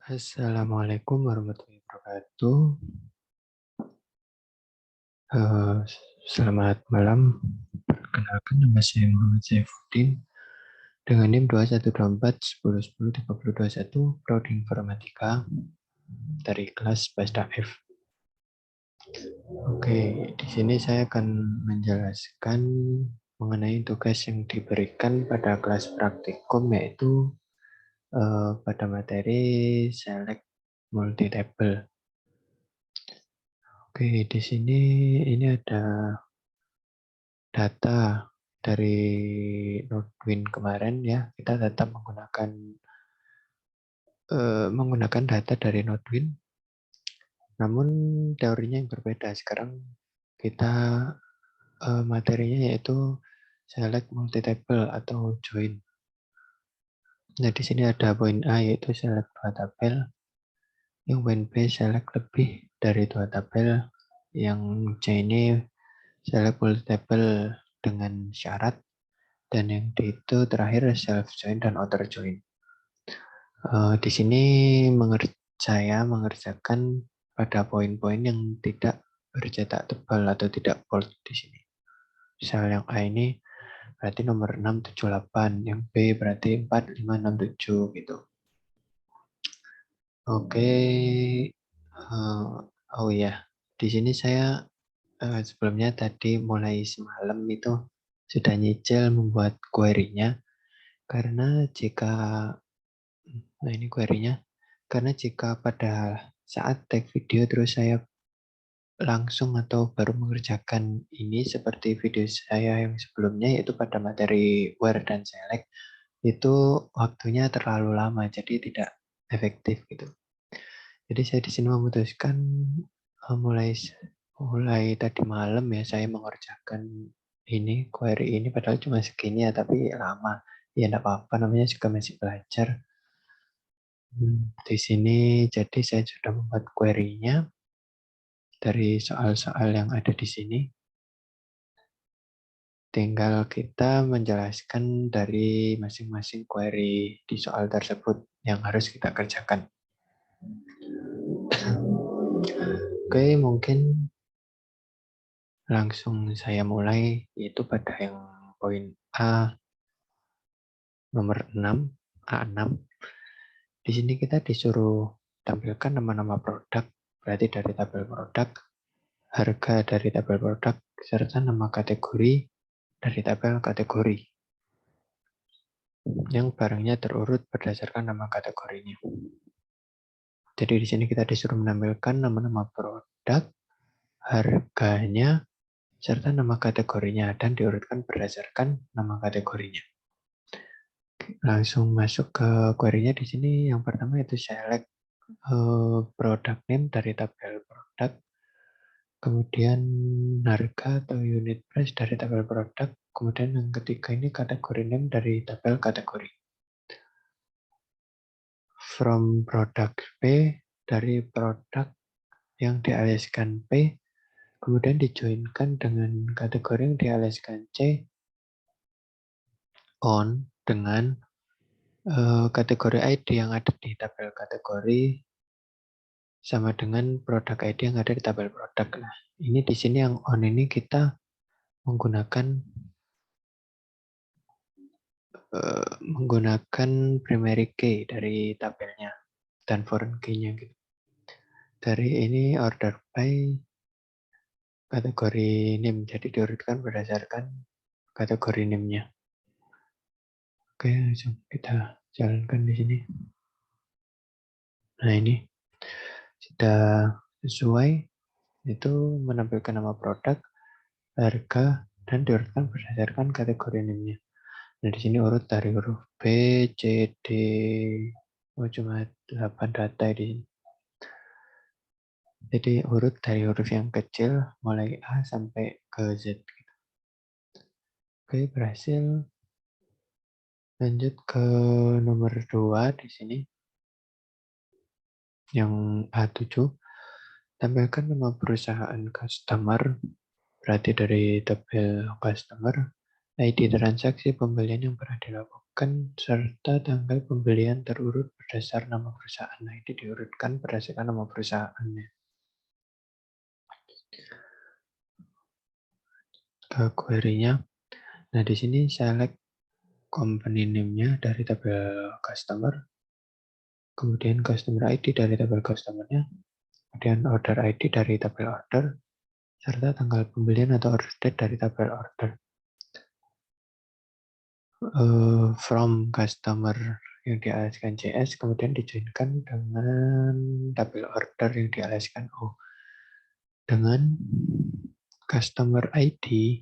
Assalamualaikum warahmatullahi wabarakatuh. Eee, Selamat malam. Perkenalkan nama saya Muhammad Saifuddin dengan NIM 212410103021 Prodi Informatika dari kelas Basta F. Oke, di sini saya akan menjelaskan mengenai tugas yang diberikan pada kelas praktikum yaitu pada materi Select Multi Table. Oke, di sini ini ada data dari Nodewin kemarin ya, kita tetap menggunakan data dari Nodewin, namun teorinya yang berbeda. Sekarang kita materinya yaitu select multi-table atau join. Nah, di sini ada poin A yaitu select 2 tabel, yang poin B select lebih dari 2 tabel, yang C ini select multi-table dengan syarat, dan yang D itu terakhir self join dan outer join. Di sini saya mengerjakan pada poin-poin yang tidak bercetak tebal atau tidak bold di sini. Misal yang A ini berarti nomor 678, yang B berarti 4567 gitu. Oke, oh ya, di sini saya sebelumnya tadi mulai semalam itu sudah nyicil membuat query-nya, karena nah ini query-nya, karena jika pada saat tag video terus saya langsung atau baru mengerjakan ini seperti video saya yang sebelumnya yaitu pada materi where dan select, itu waktunya terlalu lama jadi tidak efektif gitu. Jadi saya di sini memutuskan mulai tadi malam ya saya mengerjakan ini query ini, padahal cuma segini ya tapi lama. Ya enggak apa-apa, namanya juga masih belajar. Di sini jadi saya sudah membuat query-nya dari soal-soal yang ada di sini. Tinggal kita menjelaskan dari masing-masing query di soal tersebut yang harus kita kerjakan. Oke, mungkin langsung saya mulai, yaitu pada yang poin A nomor 6, A6. Di sini kita disuruh tampilkan nama-nama produk, berarti dari tabel produk, harga dari tabel produk, serta nama kategori dari tabel kategori, yang barangnya terurut berdasarkan nama kategorinya. Jadi di sini kita disuruh menampilkan nama-nama produk, harganya, serta nama kategorinya, dan diurutkan berdasarkan nama kategorinya. Langsung masuk ke query-nya di sini. Yang pertama itu select product name dari tabel produk, kemudian harga atau unit price dari tabel produk, kemudian yang ketiga ini kategori name dari tabel kategori. From product P dari produk yang dialiskan P, kemudian dijoinkan dengan kategori yang dialiskan C on dengan kategori ID yang ada di tabel kategori sama dengan produk ID yang ada di tabel produk. Nah, ini di sini yang on ini kita menggunakan primary key dari tabelnya dan foreign key-nya gitu. Dari ini order by kategori name, jadi diurutkan berdasarkan kategori name-nya. Oke, langsung kita jalankan di sini. Nah, ini sudah sesuai, itu menampilkan nama produk, harga, dan diurutkan berdasarkan kategori name-nya. Nah, di sini urut dari huruf B, C, D, cuma 8 data di sini. Jadi urut dari huruf yang kecil mulai A sampai ke Z. Oke, berhasil. Lanjut ke nomor 2 di sini. Yang A7. Tampilkan nama perusahaan customer, berarti dari tabel customer, ID transaksi pembelian yang pernah dilakukan. menambahkan serta tanggal pembelian terurut berdasar nama perusahaan. Nah, ini diurutkan berdasarkan nama perusahaannya. Ke query-nya. Nah, di sini select company name-nya dari tabel customer, kemudian customer ID dari tabel customer-nya, kemudian order ID dari tabel order, serta tanggal pembelian atau order date dari tabel order. From customer yang dialaskan CS, kemudian dijoinkan dengan tabel order yang dialaskan O. Dengan customer ID,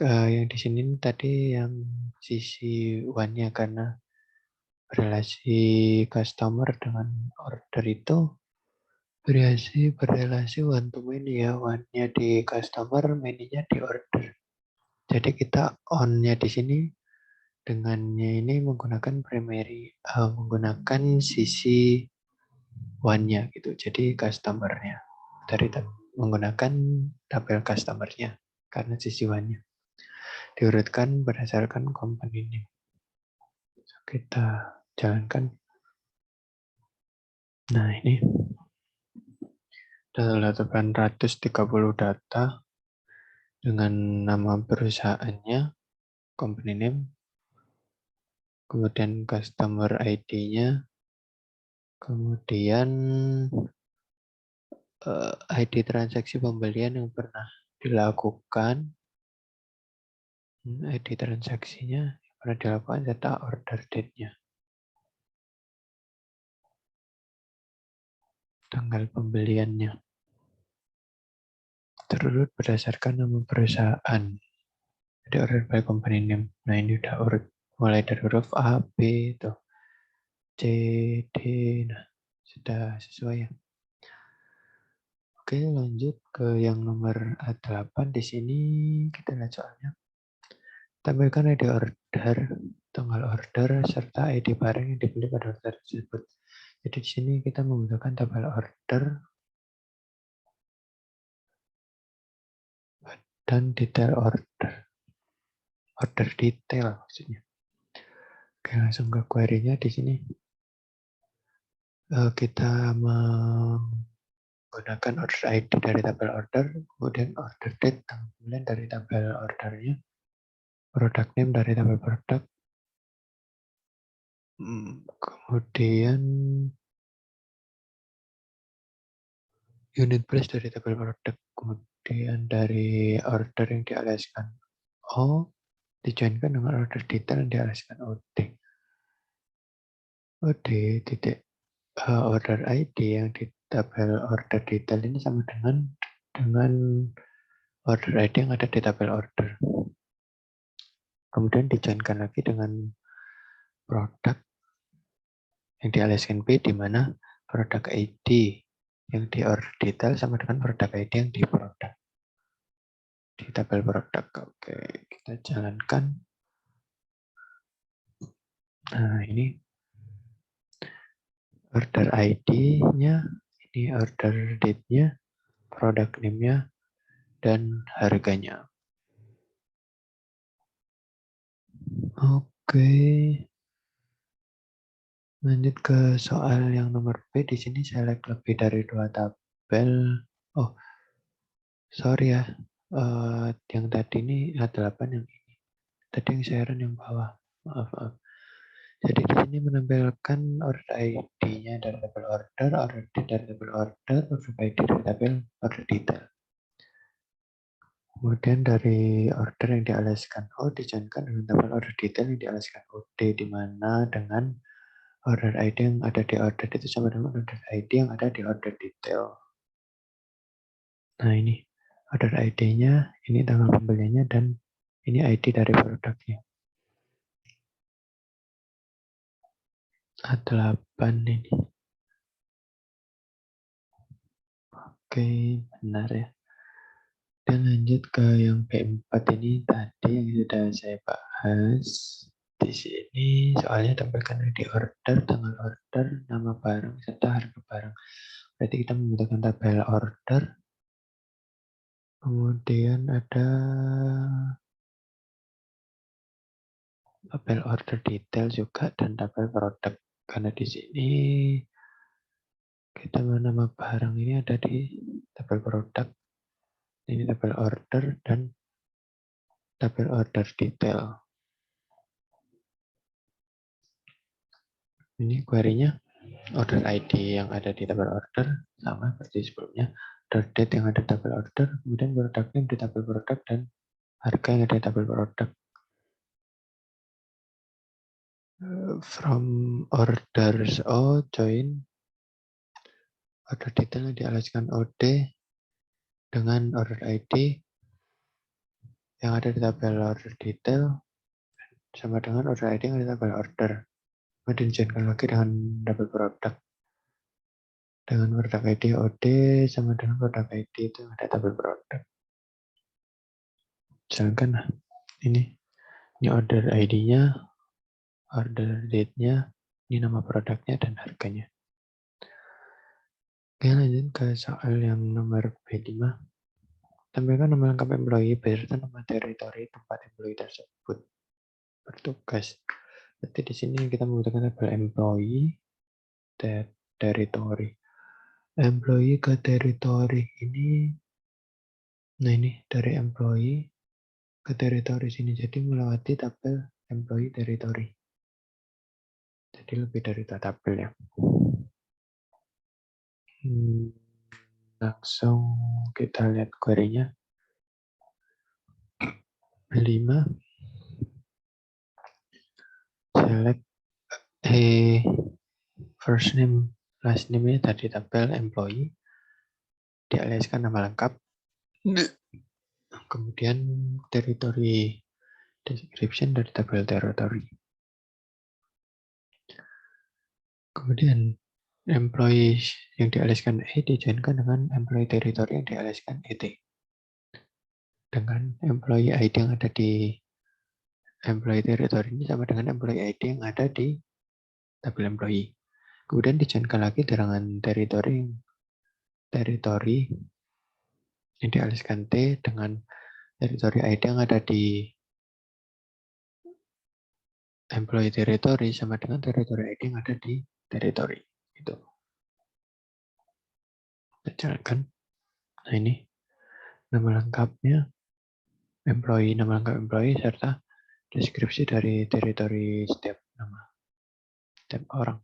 yang di sini tadi yang sisi one-nya, karena relasi customer dengan order itu berrelasi one to many ya, one-nya di customer, many-nya di order. Jadi kita on-nya di sini dengannya ini menggunakan primary, menggunakan sisi one-nya gitu. Jadi customer-nya dari menggunakan tabel customer-nya karena sisi one-nya. Diurutkan berdasarkan company name. Kita jalankan. Nah, ini adalah 830 data dengan nama perusahaannya, company name, kemudian customer ID-nya, kemudian ID transaksi pembelian yang pernah dilakukan, ID transaksinya yang pernah dilakukan, serta order date-nya. Tanggal pembeliannya. Terurut berdasarkan nama perusahaan. Jadi order by company name. Nah, ini udah urut. Mulai dari huruf A, B, itu C, D. Nah, sudah sesuai ya. Oke, lanjut ke yang nomor 8. Di sini kita lihat soalnya. Tampilkan ID order, tanggal order, serta ID barang yang dibeli pada order tersebut. Jadi di sini kita membutuhkan tabel order dan detail order. Order detail maksudnya. Oke, langsung ke query-nya di sini. Kita menggunakan order ID dari tabel order, kemudian order date, kemudian dari tabel ordernya, product name dari tabel produk, kemudian unit price dari tabel produk, kemudian dari order yang dialaskan O, dijoinkan dengan order detail yang dialaskan OD. OD titik order ID yang di tabel order detail ini sama dengan order ID yang ada di tabel order. Kemudian dijoinkan lagi dengan produk yang dialaskan B, di mana produk ID yang di order detail sama dengan produk ID yang di produk. Di tabel produk. Oke, kita jalankan. Nah, ini order ID-nya, ini order date-nya, product name-nya, dan harganya. Oke. Lanjut ke soal yang nomor B. Di sini select lebih dari 2 tabel. Oh, sorry ya. Yang tadi ini A8 yang ini. Tadi yang sharean yang bawah. Maaf. Jadi di sini menampilkan order ID-nya dari tabel order, order date dari tabel order, order ID dari tabel order detail. Kemudian dari order yang dialaskan O dijoinkan dengan tabel order detail yang dialaskan OD, di mana dengan order ID yang ada di order itu sama dengan order ID yang ada di order detail. Nah, ini order ID-nya, ini tanggal pembeliannya, dan ini ID dari produknya. A8 ini. Oke, benar ya. Dan lanjut ke yang B4 ini tadi yang sudah saya bahas. Di sini soalnya tampilkan ID order, tanggal order, nama barang, serta harga barang. Berarti kita membutuhkan tabel order. Kemudian ada tabel order detail juga, dan tabel produk. Karena di sini kita nama barang ini ada di tabel produk, ini tabel order, dan tabel order detail. Ini query-nya order ID yang ada di tabel order, sama seperti sebelumnya. Order date yang ada di tabel order, kemudian produk name di tabel produk, dan harga yang ada di tabel produk. From orders O, join order detail yang dialaskan OD dengan order ID yang ada di tabel order detail sama dengan order ID yang ada di tabel order. Kemudian dijalankan lagi dengan tabel produk. Dengan produk ID OD sama dengan produk ID itu yang ada di tabel produk. Jalankan lah. Ini order ID-nya, order date-nya, ini nama produknya, dan harganya. Oke, lanjut ke soal yang nomor B5. Tambahkan nama lengkap employee beserta nama teritori tempat employee tersebut bertugas. Berarti di sini kita membutuhkan tabel employee, teritori. Employee ke teritori ini, nah ini dari employee ke teritori sini, jadi melewati tabel employee teritori. Jadi lebih dari dua tabel ya. Langsung kita lihat query-nya. 5. Select first name, last name-nya tadi tabel employee. Dialaskan nama lengkap. Kemudian territory description dari tabel territory. Kemudian employee yang dialaskan E dijoinkan dengan employee territory yang dialaskan ET. Dengan employee ID yang ada di employee territory ini sama dengan employee ID yang ada di tabel employee. Kemudian dijoinkan lagi dengan territory yang dialaskan T dengan territory ID yang ada di employee territory sama dengan territory ID yang ada di territory. Itu. Kita jalankan. Nah ini nama lengkapnya employee, nama lengkap employee serta deskripsi dari territory setiap nama, setiap orang.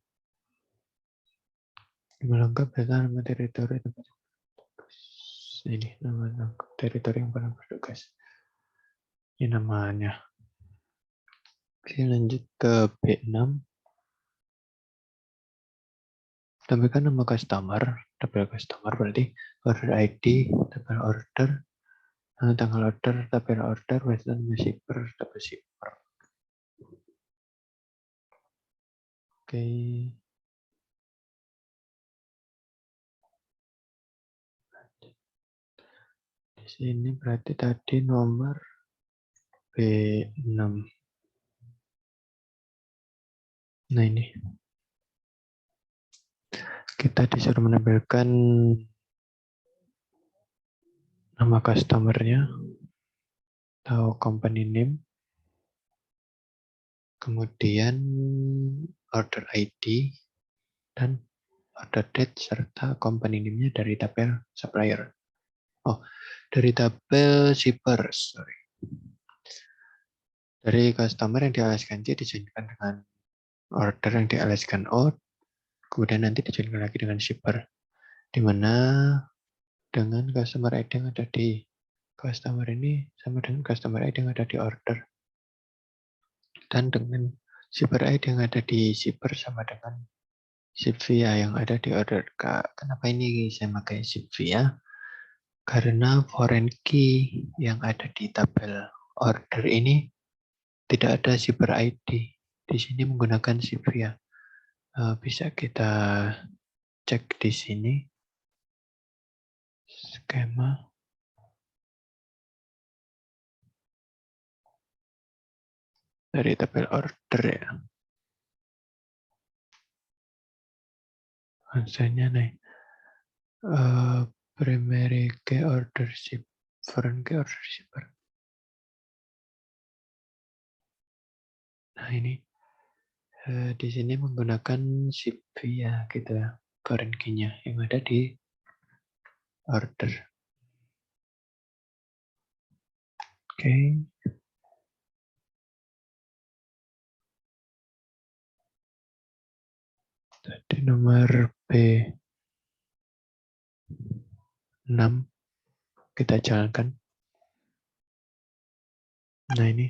Nama lengkap serta nama territory tempat bertugas. Ini nama lengkap territory yang pernah bertugas. Ini namanya. Oke, lanjut ke B6. Tambahkan nama customer, tabel customer berarti order ID, tabel order, tanggal order, tabel order, western shipper, tabel shipper. Oke. Di sini berarti tadi nomor B6. Nah ini. Kita disuruh menampilkan nama customer-nya atau company name. Kemudian order ID dan order date serta company name-nya dari tabel supplier. Oh, dari tabel shippers. Sorry. Dari customer yang dialaskan C dijoinkan dengan order yang dialaskan O, kemudian nanti dijoinkan lagi dengan shipper, di mana dengan customer ID yang ada di customer ini sama dengan customer ID yang ada di order, dan dengan shipper ID yang ada di shipper sama dengan ship via yang ada di order. Kenapa ini saya pakai ship via? Karena foreign key yang ada di tabel order ini tidak ada shipper ID. Di sini menggunakan ship via. Bisa kita cek di sini skema. Dari tabel order ya. Misalnya nih. Primary key order ship. Foreign key order shipper. Nah ini di sini menggunakan shift V ya gitu ya, foreign key-nya yang ada di order. Oke. Tadi nomor B6 kita jalankan. Nah ini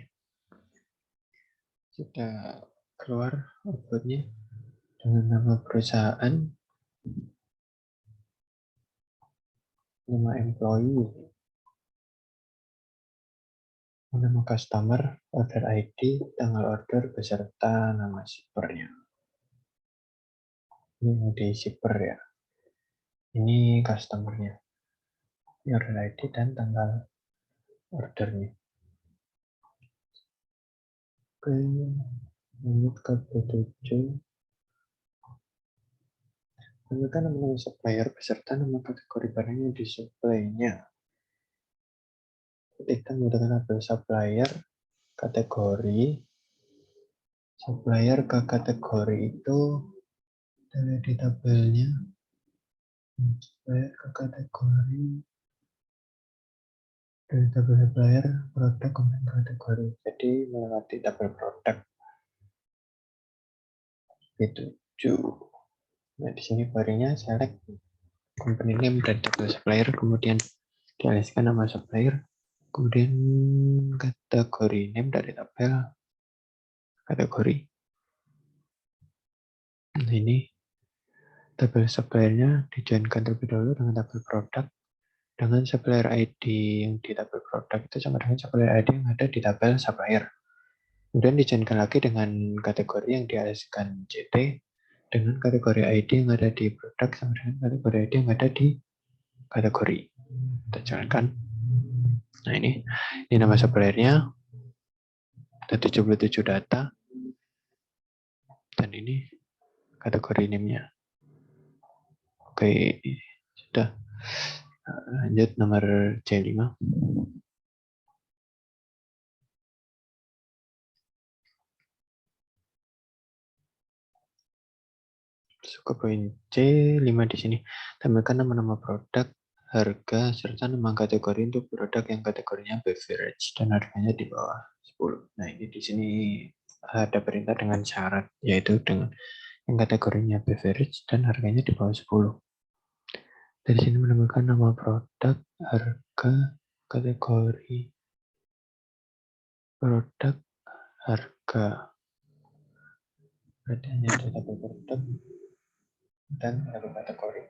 sudah keluar outputnya dengan nama perusahaan, nama employee, nama customer, order ID, tanggal order, beserta nama shippernya. Ini mode shipper ya. Ini customernya. Ini order ID dan tanggal ordernya. Oke, lanjut ke B7. Tentukan nama supplier beserta nama kategori barang yang disuplainya. Ketika menggunakan tabel supplier, kategori, supplier ke kategori itu dari di tabelnya, supplier ke kategori, dari tabel supplier, produk, kemudian kategori. Jadi melewati tabel produk. B7. Nah, di sini baringnya select company name dari tabel supplier, kemudian dialihkan nama supplier, kemudian kategori name dari tabel kategori. Nah, ini tabel suppliernya dijoinkan terlebih dahulu dengan tabel produk dengan supplier ID yang di tabel produk itu sama dengan supplier ID yang ada di tabel supplier. Kemudian dijoinkan lagi dengan kategori yang dialihkan CT dengan kategori ID yang ada di produk sama dengan kategori ID yang ada di kategori. Kita jalankan. Nah ini nama suppliernya, ada 77 data, dan ini kategori name-nya. Oke, sudah. Lanjut nomor C5. Ke poin C5 di sini. Tambahkan nama-nama produk, harga, serta nama kategori untuk produk yang kategorinya beverage dan harganya di bawah 10. Nah, ini di sini ada perintah dengan syarat, yaitu dengan yang kategorinya beverage dan harganya di bawah 10. Dari sini menemukan nama produk, harga, kategori, produk, harga. Berarti hanya ada tabel produk dan tabel kategori.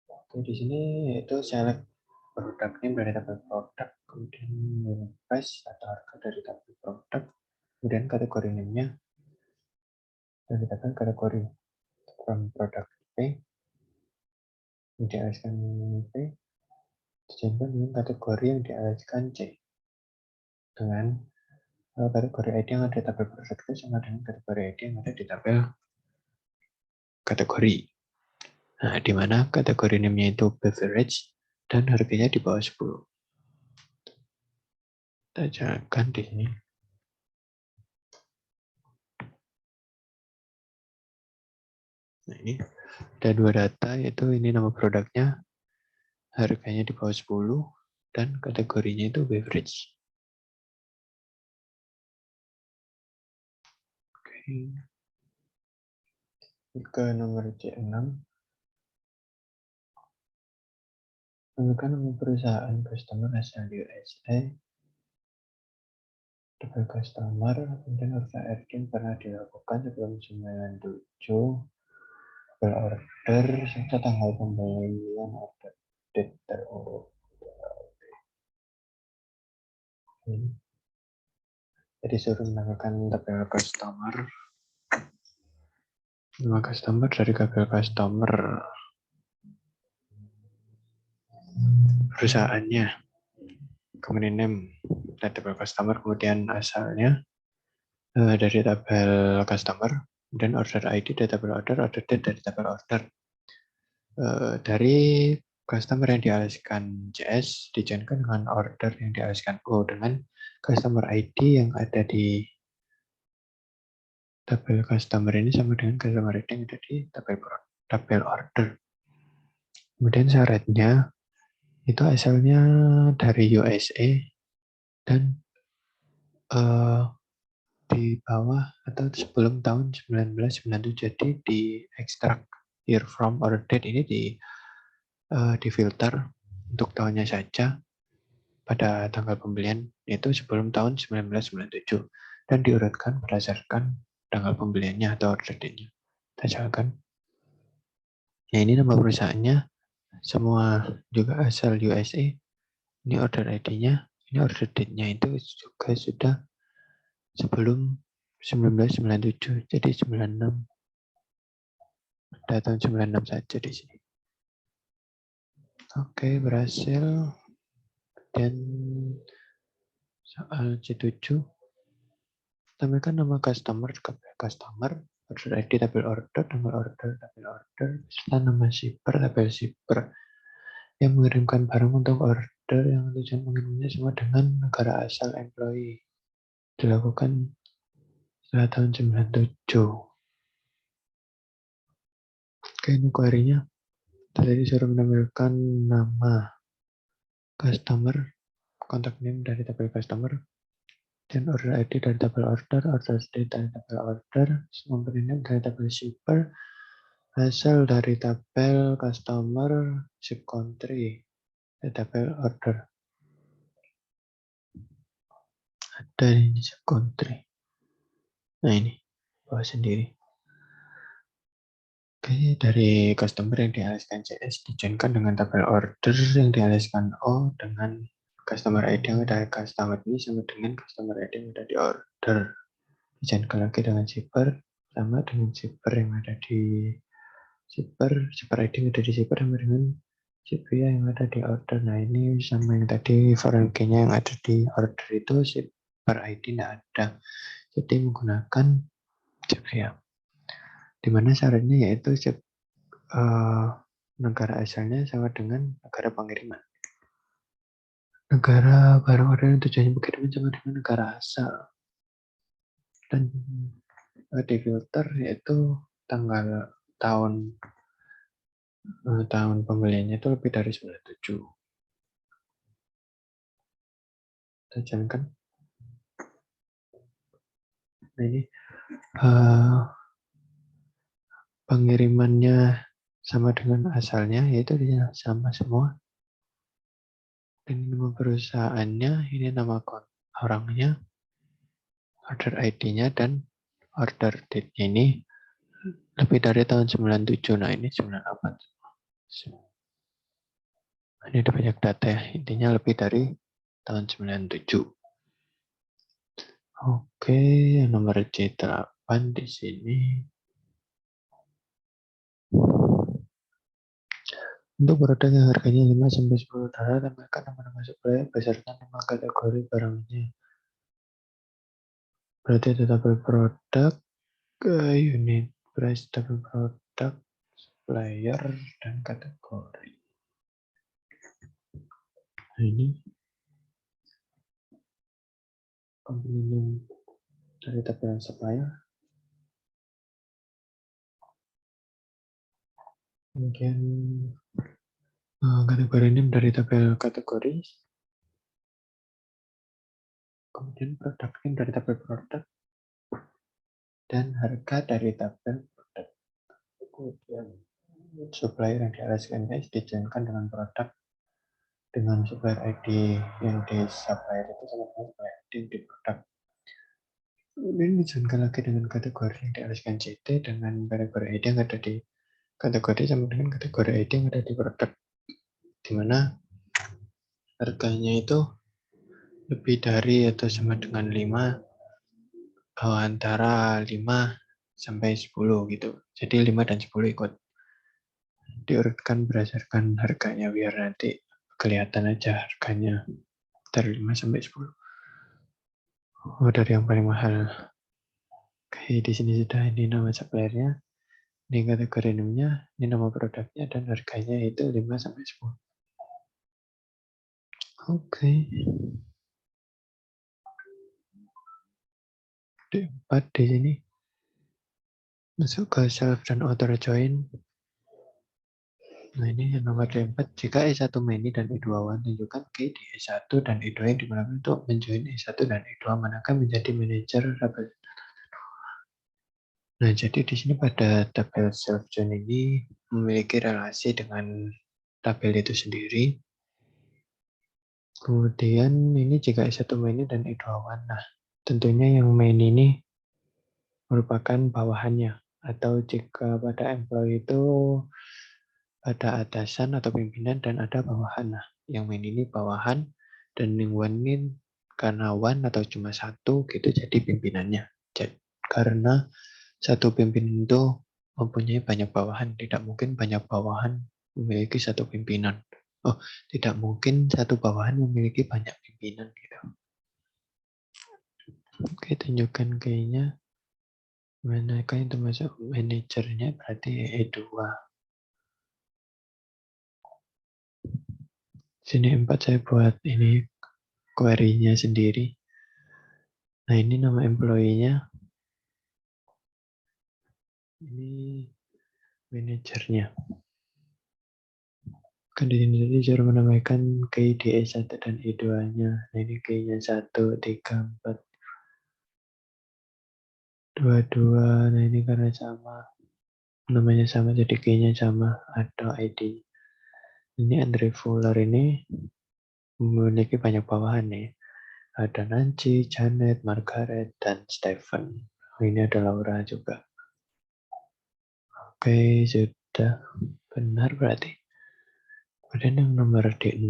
Oke, di sini yaitu select produk name dari tabel produk, kemudian unit price atau harga dari tabel produk, kemudian kategori name-nya dari tabel kategori from product P, dialihkan P, dijalankan dengan kategori yang dialihkan C dengan kategori ID yang ada di tabel produk itu sama dengan kategori ID yang ada di tabel kategori. Nah, di mana kategori name-nya itu beverage dan harganya di bawah 10. Kita jalankan di sini. Nah, ini ada dua data, yaitu ini nama produknya, harganya di bawah 10, dan kategorinya itu beverage. Oke. Ke nomor C6. Tentukan nama perusahaan customer asal USA, tabel customer, kemudian order ID yang pernah dilakukan sebelum 97, tabel order, serta tanggal pembelian order detail. Jadi suruh menambahkan tabel customer, nama customer dari tabel customer, perusahaannya, kemudian name dari tabel customer, kemudian asalnya dari tabel customer, dan order ID dari tabel order, order date dari tabel order. Dari customer yang dialihkan CS dijalankan dengan order yang dialihkan O dengan customer ID yang ada di tabel customer ini sama dengan customer ID yang ada di tabel order. Kemudian syaratnya itu asalnya dari USA dan di bawah atau sebelum tahun 1997. Jadi di ekstrak year from order date ini di filter untuk tahunnya saja pada tanggal pembelian itu sebelum tahun 1997 dan diurutkan berdasarkan tanggal pembeliannya atau order date-nya. Misalkan, ya ini nama perusahaannya semua juga asal USA. Ini order ID-nya, ini order date-nya itu juga sudah sebelum 1997, jadi 96, ada tahun 96 saja di sini. Oke, berhasil. Dan soal C7, tambahkan nama customer, order ID, tabel order, serta nama shipper, tabel shipper yang mengirimkan barang untuk order yang tujuan mengirimnya sama dengan negara asal employee. Dilakukan setelah tahun 97. Oke, ini query-nya. Tadi disuruh menampilkan nama customer, kontak name dari tabel customer, dan order ID dari tabel order date dari tabel order, company name dari tabel shipper, asal dari tabel customer, ship country, dari tabel order. Ada ini ship country. Nah ini, bawa sendiri. Oke, dari customer yang dialaskan CS dijoinkan dengan tabel order yang dialaskan O dengan customer ID yang ada di customer ini sama dengan customer ID yang ada di order. Dijoinkan lagi dengan shipper sama dengan shipper yang ada di shipper ID yang ada di shipper sama dengan shipper yang ada di order. Nah ini sama yang tadi foreign key-nya yang ada di order itu shipper ID tidak ada. Jadi menggunakan shipper. Di mana syaratnya yaitu negara asalnya sama dengan negara pengiriman. Negara barang order yang tujuannya pengiriman sama dengan negara asal. Dan di filter yaitu tahun pembeliannya itu lebih dari 97. Kita jalankan. Nah ini pengirimannya sama dengan asalnya, yaitu dia sama semua. Dan nama perusahaannya, ini nama orangnya, order ID-nya, dan order date-nya ini lebih dari tahun 97. Nah ini 98. Ini ada banyak data ya, intinya lebih dari tahun 97. Oke, nomor C8 di sini. Untuk produk yang harganya 5-10 dolar, tambahkan nama-nama supplier beserta nama kategori barangnya. Berarti ada tabel produk, unit price, tabel produk, supplier, dan kategori. Nah ini company name dari tabel supplier. Kemudian kategori name dari tabel kategori. Kemudian produk name dari tabel produk. Dan harga dari tabel produk. Kemudian supplier yang dialaskan dijalankan dengan produk dengan supplier ID yang di supplier itu sama dengan supplier ID yang di produk. Kemudian dijalankan lagi dengan kategori yang dialaskan CT dengan kategori ID yang ada di kategori sama dengan kategori ID yang ada di produk, di mana harganya itu lebih dari atau sama dengan 5, antara 5 sampai 10 gitu. Jadi 5 dan 10 ikut diurutkan berdasarkan harganya biar nanti kelihatan aja harganya dari 5 sampai 10. Oh, dari yang paling mahal. Oke, di sini sudah ini nama suppliernya, ini kategori namanya, ini nama produknya, dan harganya itu 5 sampai 10. Oke. D4 di sini. Masuk ke self dan author join. Nah ini yang nomor 4. Jika E1 many dan E2 tunjukkan key di E1 dan E2 yang digunakan untuk menjoin E1 dan E2 manakah menjadi manajer tabel. Nah jadi di sini pada tabel self join ini memiliki relasi dengan tabel itu sendiri. Kemudian ini jika E1 many dan E2 Nah tentunya yang main ini merupakan bawahannya. Atau jika pada employee itu ada atasan atau pimpinan dan ada bawahan. Nah, yang main ini bawahan dan yang one ini karena one atau cuma satu gitu jadi pimpinannya. Jadi, karena satu pimpinan itu mempunyai banyak bawahan, tidak mungkin banyak bawahan memiliki satu pimpinan. Oh, tidak mungkin satu bawahan memiliki banyak pimpinan gitu. Oke, tunjukkan kayaknya manakah yang termasuk manajernya berarti E2. Sini 4 saya buat ini query-nya sendiri. Nah, ini nama employee-nya. Ini manajernya. Kan di sini tadi cara menambahkan key di E1 dan E2-nya. Nah, ini key-nya 1, 3, 4, 2, 2. Nah, ini karena sama. Namanya sama, jadi key-nya sama atau ID. Ini Andre Fuller ini memiliki banyak bawahan nih. Ada Nancy, Janet, Margaret, dan Stephen. Ini ada Laura juga. Oke, sudah benar berarti. Kemudian yang nomor D6,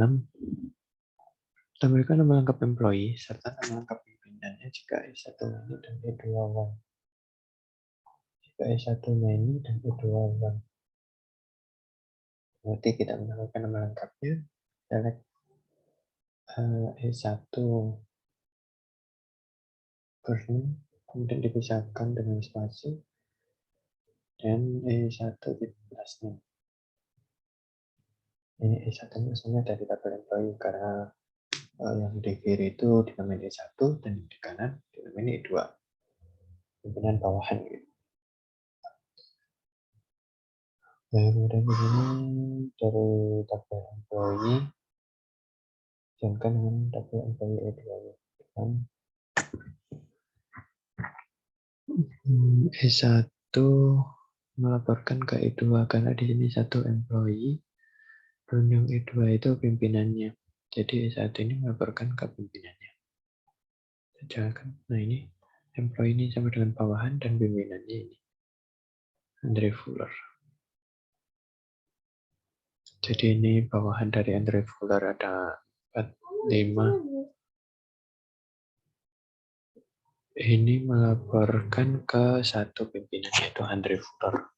tampilkan nama lengkap employee serta nama lengkap pimpinannya jika E1 many dan E2 one. Jika E1 many dan E2 one. Berarti kita menambahkan nama lengkapnya. Select E1 first name, kemudian dipisahkan dengan spasi, dan E1 last name. Ini E1 maksudnya dari tabel employee karena yang di kiri itu dinamain E1 dan di kanan dinamain E2. Pimpinan bawahan gitu. Nah, kemudian di sini dari tabel employee jangan dengan tabel employee E2 kan E1 melaporkan ke E2 karena di sini satu employee dan yang E2 itu pimpinannya. Jadi E1 ini melaporkan ke pimpinannya. Jalan. Nah ini employee ini sama dengan bawahan dan pimpinannya ini Andre Fuller. Jadi ini bawahan dari Andre Fuller ada 4, 5. Ini melaporkan ke satu pimpinan yaitu Andre Fuller.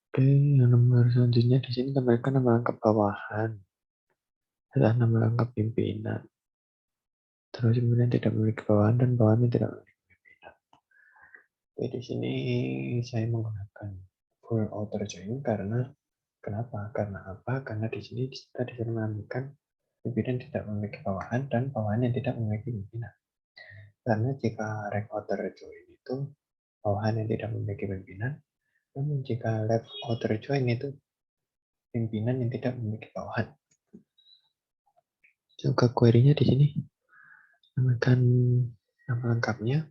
Oke, yang nomor selanjutnya di sini tambahkan nama lengkap bawahan. Adalah nama lengkap pimpinan. Terus kemudian tidak memiliki bawahan dan bawahannya tidak memiliki pimpinan. Oke, di sini saya menggunakan full author join karena kenapa? Karena apa? Karena di sini kita disuruh menambahkan pimpinan tidak memiliki bawahan dan bawahannya tidak memiliki pimpinan. Karena jika rank author join itu bawahan yang tidak memiliki pimpinan, namun jika left author join itu pimpinan yang tidak memiliki bawahan. Juga query-nya di sini namakan nama lengkapnya.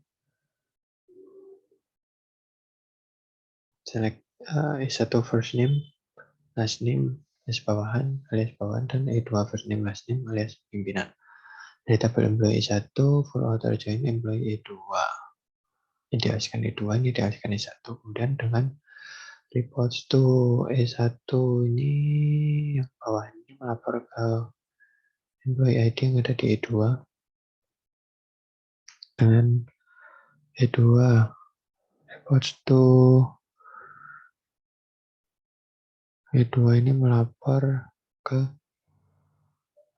Select E1 first name, last name, alias bawahan, dan E2 first name, last name, alias pimpinan. Dari tabel employee E1, full author join employee E2. Ini dihasilkan E2, ini dihasilkan E1. Kemudian dengan reports to E1 ini yang bawah ini melapor ke employee ID yang ada di E2 dengan E2 reports to E2 ini melapor ke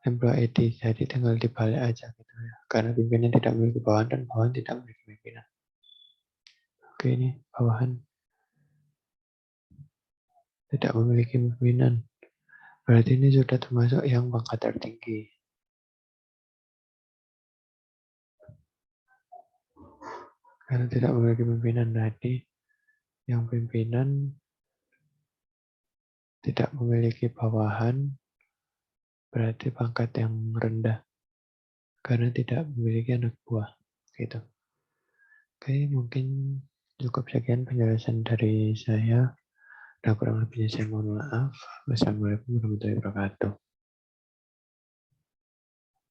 employee ID, jadi tinggal dibalik aja gitu ya, karena pimpinan tidak memiliki bawahan dan bawahan tidak memiliki pimpinan. Oke, ini bawahan tidak memiliki pimpinan, berarti ini sudah termasuk yang pangkat tertinggi. Karena tidak memiliki pimpinan tadi, yang pimpinan tidak memiliki bawahan, berarti pangkat yang rendah. Karena tidak memiliki anak buah. Gitu. Oke, mungkin cukup sekian penjelasan dari saya. Dan kurang lebihnya saya mohon maaf. Wassalamualaikum warahmatullahi wabarakatuh.